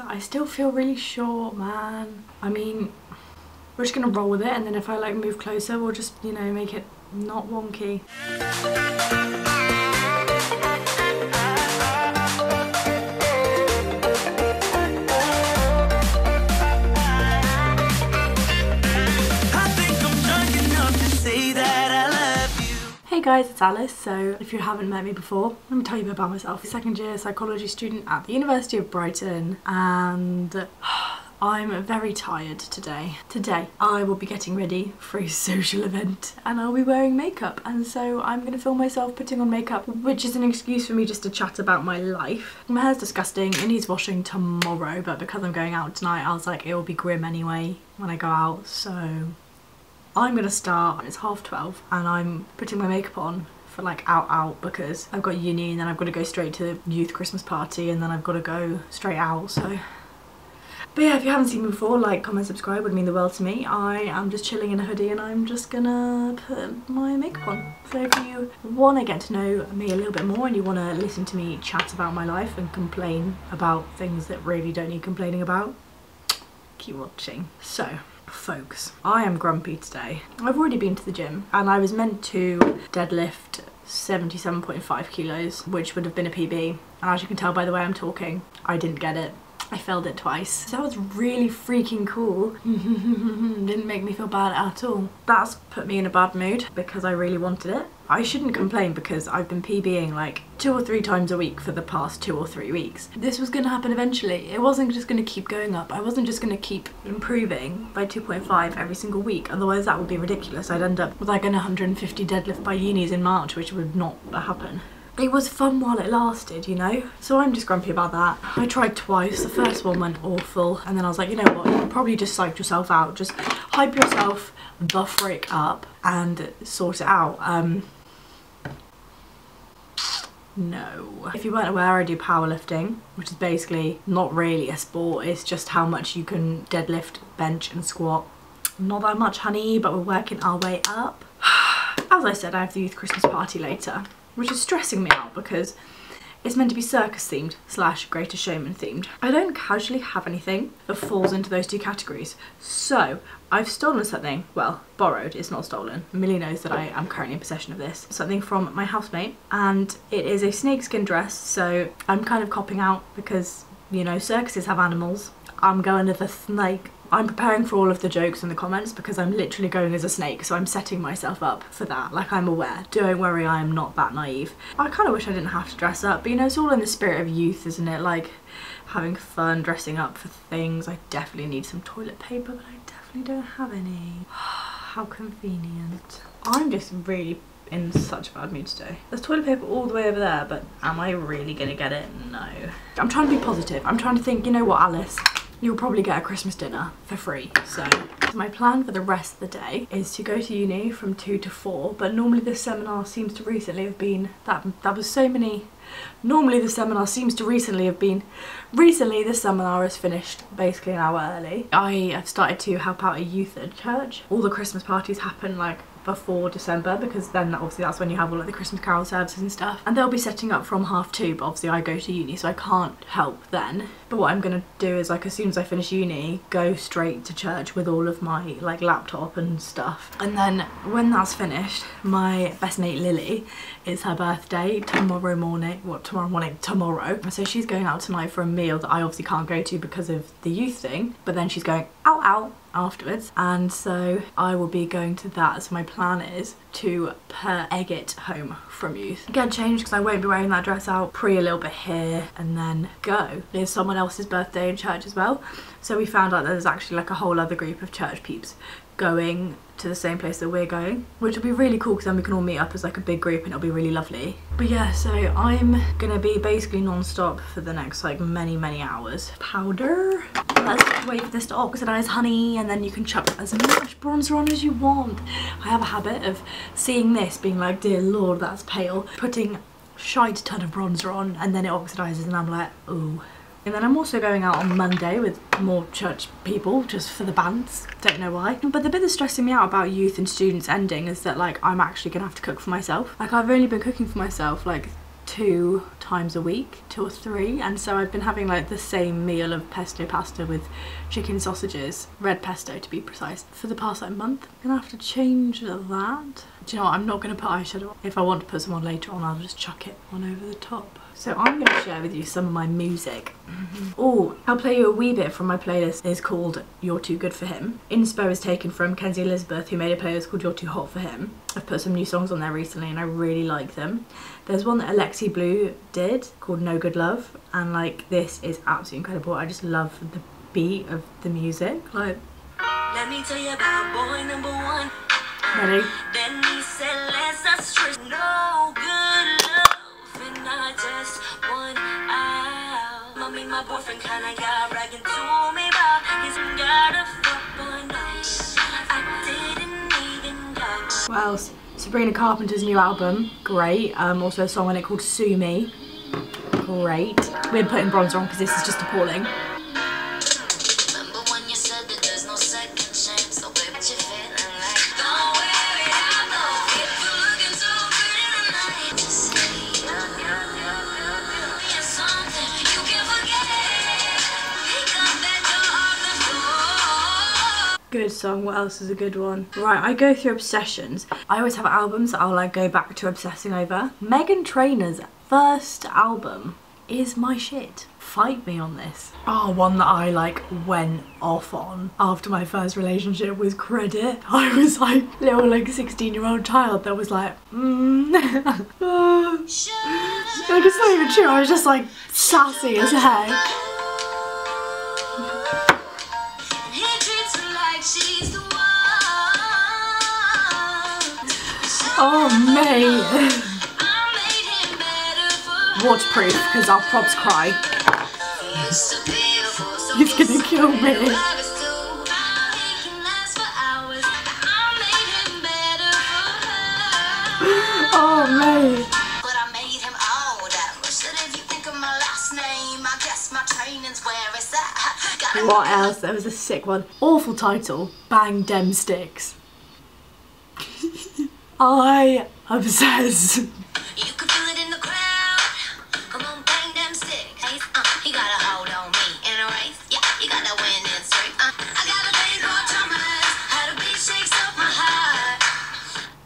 I still feel really short, man. I mean, we're just gonna roll with it, and then if I like move closer, we'll just, you know, make it not wonky. Hey guys, it's Alice. So if you haven't met me before, let me tell you a bit about myself. Second year psychology student at the University of Brighton, and I'm very tired today. Today I will be getting ready for a social event and I'll be wearing makeup, and so I'm going to film myself putting on makeup, which is an excuse for me just to chat about my life. My hair's disgusting, it needs washing tomorrow, but because I'm going out tonight I was like, it will be grim anyway when I go out, so I'm gonna start. It's 12:30 and I'm putting my makeup on for like out because I've got uni and then I've got to go straight to the youth Christmas party and then I've got to go straight out, so. But yeah, if you haven't seen me before, like, comment, subscribe, would mean the world to me. I am just chilling in a hoodie and I'm just gonna put my makeup on. So if you want to get to know me a little bit more and you want to listen to me chat about my life and complain about things that really don't need complaining about, keep watching. So, folks, I am grumpy today. I've already been to the gym and I was meant to deadlift 77.5 kilos, which would have been a PB, and as you can tell by the way I'm talking, I didn't get it. I failed it twice. So that was really freaking cool. Didn't make me feel bad at all. That's put me in a bad mood because I really wanted it. I shouldn't complain because I've been PBing like 2 or 3 times a week for the past 2 or 3 weeks. This was going to happen eventually. It wasn't just going to keep going up. I wasn't just going to keep improving by 2.5 every single week. Otherwise that would be ridiculous. I'd end up with like an 150 deadlift by unis in March, which would not happen. It was fun while it lasted, you know? So I'm just grumpy about that. I tried twice. The first one went awful. And then I was like, you know what? You probably just psyched yourself out. Just hype yourself the frick up and sort it out. No. If you weren't aware, I do powerlifting, which is basically not really a sport. It's just how much you can deadlift, bench and squat. Not that much, honey, but we're working our way up. As I said, I have the youth Christmas party later, which is stressing me out because it's meant to be circus themed / Greatest Showman themed. I don't casually have anything that falls into those 2 categories. So I've stolen something, well, borrowed, it's not stolen. Millie knows that I am currently in possession of this. Something from my housemate, and it is a snakeskin dress, so I'm kind of copping out because, you know, circuses have animals. I'm going as a snake. I'm preparing for all of the jokes in the comments because I'm literally going as a snake, so I'm setting myself up for that. Like, I'm aware. Don't worry, I am not that naive. I kind of wish I didn't have to dress up, but you know, it's all in the spirit of youth, isn't it? Like, having fun, dressing up for things. I definitely need some toilet paper, but I definitely don't have any. How convenient. I'm just really in such a bad mood today. There's toilet paper all the way over there, but am I really gonna get it? No. I'm trying to be positive. I'm trying to think, you know what, Alice? You'll probably get a Christmas dinner for free, so my plan for the rest of the day is to go to uni from 2 to 4, but normally this seminar seems to recently have been, that was so many, normally the seminar seems to recently have been, recently this seminar is finished basically an hour early. I have started to help out a youth at church. All the Christmas parties happen like before December, because then obviously that's when you have all of the Christmas carol services and stuff, and they'll be setting up from 2:30, but obviously I go to uni so I can't help then. But what I'm gonna do is, like, as soon as I finish uni, go straight to church with all of my like laptop and stuff, and then when that's finished, my best mate Lily, it's her birthday tomorrow morning, tomorrow, so she's going out tonight for a meal that I obviously can't go to because of the youth thing, but then she's going out afterwards, and so I will be going to that. So my plan is to egg it home from youth, get changed because I won't be wearing that dress out, pray a little bit here, and then go. There's someone else's birthday in church as well, so we found out that there's actually like a whole other group of church peeps going to the same place that we're going, which will be really cool because then we can all meet up as like a big group and it'll be really lovely. But yeah, so I'm gonna be basically non-stop for the next like many hours. Powder. Let's wait for this to oxidize, honey, and then you can chuck as much bronzer on as you want. I have a habit of seeing this being like, dear lord, that's pale, putting shite ton of bronzer on, and then it oxidizes and I'm like, ooh. And then I'm also going out on Monday with more church people, just for the bands, don't know why. But the bit that's stressing me out about youth and students ending is that like I'm actually gonna have to cook for myself. Like, I've only been cooking for myself like 2 times a week, 2 or 3, and so I've been having like the same meal of pesto pasta with chicken sausages, red pesto to be precise, for the past like month. I'm gonna have to change that. Do you know what, I'm not gonna put eyeshadow on. If I want to put some on later on, I'll just chuck it on over the top. So I'm going to share with you some of my music. Oh, I'll play you a wee bit from my playlist. It's called You're Too Good For Him. Inspo is taken from Kenzie Elizabeth, who made a playlist called You're Too Hot For Him. I've put some new songs on there recently and I really like them. There's one that Alexi Blue did called No Good Love, and like this is absolutely incredible. I just love the beat of the music. Like, let me tell you about boy number 1. Ready? Then he said, let's not stress, no good love. I just want out. Mommy, my boyfriend kinda got bragging to me about his got a fuck boy night. I didn't even go. What else? Sabrina Carpenter's new album, great. Also a song on it called Sue Me, great. We're putting bronzer on because this is just appalling. Good song. What else is a good one? Right, I go through obsessions. I always have albums that I'll like go back to obsessing over. Meghan Trainor's first album is my shit. Fight me on this. Oh, one that I like went off on after my first relationship was Credit. I was like little like 16-year-old child that was like like it's not even true. I was just like sassy as heck. Oh mate. Waterproof, because I'll probs cry. He's gonna kill me. Oh mate. What else? There was a sick one. Awful title. Bang Dem Sticks. I obsess. You can feel it in the crowd. Come on, bang them sticks. He got a hold on me in a race. Yeah, you got to win this streak. I got a thing called traumas. How the beat shakes up my heart.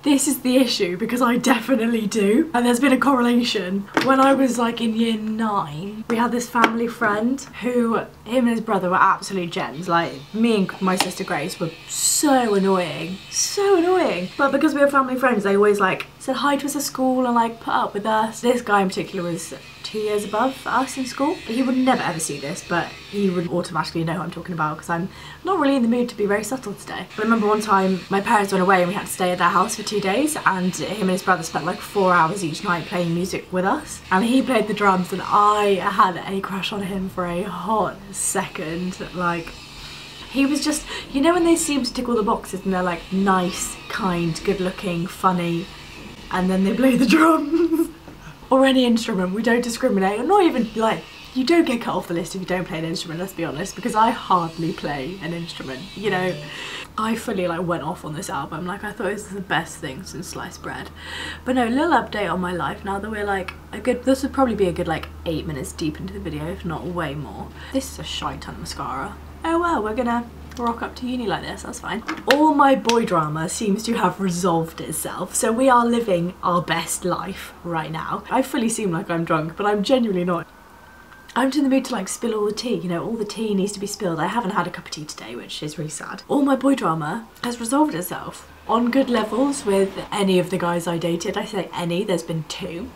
This is the issue because I definitely do. And there's been a correlation. When I was like in year 9, we had this family friend who, him and his brother were absolute gems. Like me and my sister Grace were so annoying. So annoying. But because we were family friends, they always like said hi to us at school and like put up with us. This guy in particular was 2 years above us in school. He would never ever see this, but he would automatically know who I'm talking about because I'm not really in the mood to be very subtle today. But I remember one time my parents went away and we had to stay at their house for 2 days, and him and his brother spent like 4 hours each night playing music with us. And he played the drums and I had a crush on him for a hot second. Like, he was just, you know when they seem to tick all the boxes and they're like nice, kind, good looking, funny, and then they play the drums or any instrument. We don't discriminate, or not even like, you don't get cut off the list if you don't play an instrument, let's be honest, because I hardly play an instrument, you know. I fully like went off on this album. Like, I thought this was the best thing since sliced bread. But no, little update on my life now that we're like a good, this would probably be a good like 8 minutes deep into the video, if not way more. This is a shite ton of mascara. Oh well, we're gonna rock up to uni like this, that's fine. All my boy drama seems to have resolved itself, so we are living our best life right now. I fully seem like I'm drunk, but I'm genuinely not. I'm in the mood to like spill all the tea, you know, all the tea needs to be spilled. I haven't had a cup of tea today, which is really sad. All my boy drama has resolved itself on good levels with any of the guys I dated. I say any, there's been 2.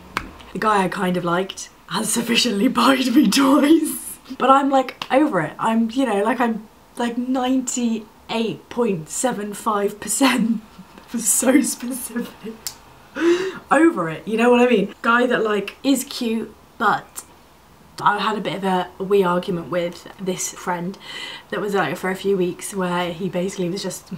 The guy I kind of liked has sufficiently buyed me toys. But I'm like over it. I'm, you know, like I'm like 98.75%. So specific. Over it, you know what I mean? Guy that like is cute, but I had a bit of a wee argument with this friend that was like for a few weeks, where he basically was just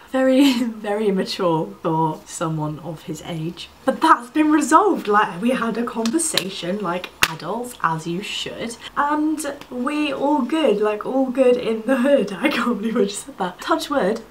very, very immature for someone of his age. But that's been resolved. Like, we had a conversation like adults, as you should, and we all good, like all good in the hood. I can't believe I just said that. Touch wood.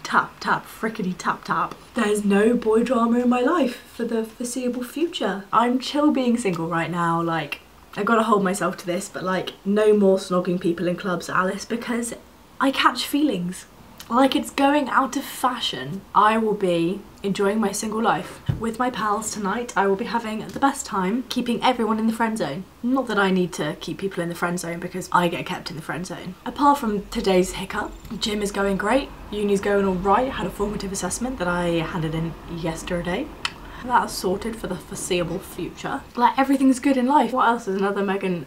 tap tap frickety tap tap. There's no boy drama in my life for the foreseeable future. I'm chill being single right now. Like, I gotta hold myself to this, but like, no more snogging people in clubs, Alice, because I catch feelings. Like, it's going out of fashion. I will be enjoying my single life with my pals tonight. I will be having the best time, keeping everyone in the friend zone. Not that I need to keep people in the friend zone because I get kept in the friend zone. Apart from today's hiccup, gym is going great, uni's going all right. Had a formative assessment that I handed in yesterday. That's sorted for the foreseeable future. Like, everything's good in life. What else is another Megan?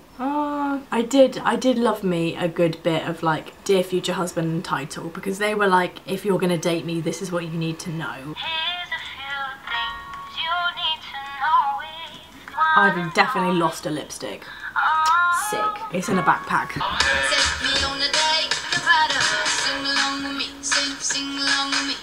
I did love me a good bit of like Dear Future Husband title, because they were like, if you're gonna date me, this is what you need to know. I've definitely lost a lipstick. Sick. It's in a backpack. Take me on a date, you better sing along with me, sing along with me.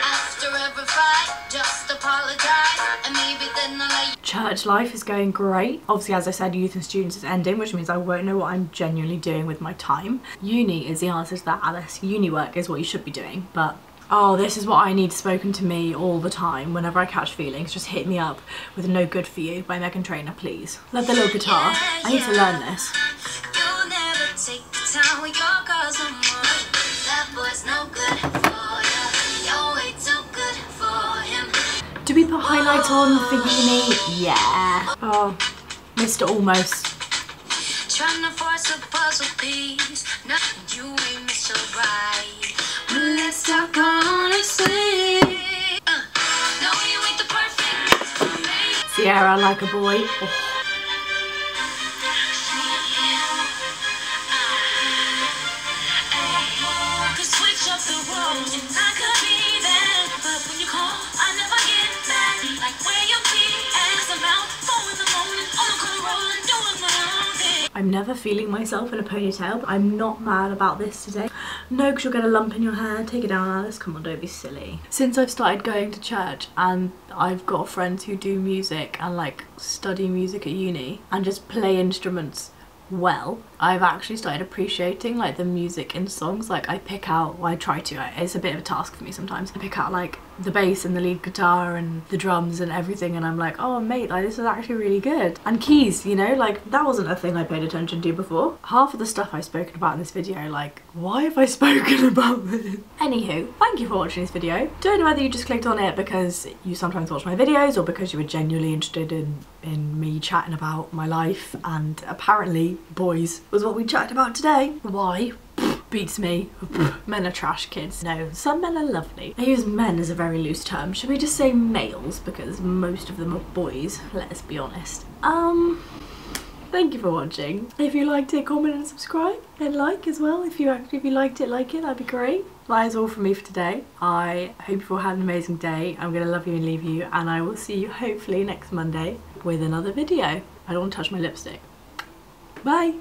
After every fight, just apologize, and maybe then I'll let you. Church life is going great. Obviously, as I said, youth and students is ending, which means I won't know what I'm genuinely doing with my time. Uni is the answer to that, Alice. Uni work is what you should be doing, but oh, this is what I need spoken to me all the time whenever I catch feelings. Just hit me up with No Good For You by Meghan Trainor, please. Love the little guitar. I need to learn this. You'll never take the time with your girls no more. That boy's no good for you. You're way too good for him. Do we put highlights on for uni? Yeah. Oh, Mr. Almost. Trying to force a puzzle piece. No, you ain't Mr. Right. Let's talk honestly. No, you ain't the perfect for me. Sierra like a boy. Oh. Could switch up the roles and I could be there, but when you call, I never get back. Like where you be as I'm out 4 in the morning on the car rolling, doing my own thing. I'm never feeling myself in a ponytail, but I'm not mad about this today. No, because you'll get a lump in your hair. Take it down, Alice. Come on, don't be silly. Since I've started going to church and I've got friends who do music and like study music at uni and just play instruments well, I've actually started appreciating like the music in songs. Like, I pick out, well, I try to, it's a bit of a task for me sometimes. I pick out like the bass and the lead guitar and the drums and everything, and I'm like, oh mate, like this is actually really good. And keys, you know, like that wasn't a thing I paid attention to before. Half of the stuff I've spoken about in this video, like, why have I spoken about this? Anywho, thank you for watching this video. Don't know whether you just clicked on it because you sometimes watch my videos or because you were genuinely interested in me chatting about my life, and apparently boys was what we chatted about today. Why? Beats me. Men are trash, kids. No, some men are lovely. I use men as a very loose term. Should we just say males, because most of them are boys, let's be honest. Thank you for watching. If you liked it, comment and subscribe, and like as well. If you liked it, like it, that'd be great. That is all from me for today. I hope you all had an amazing day. I'm gonna love you and leave you, and I will see you hopefully next Monday with another video. I don't want to touch my lipstick. Bye.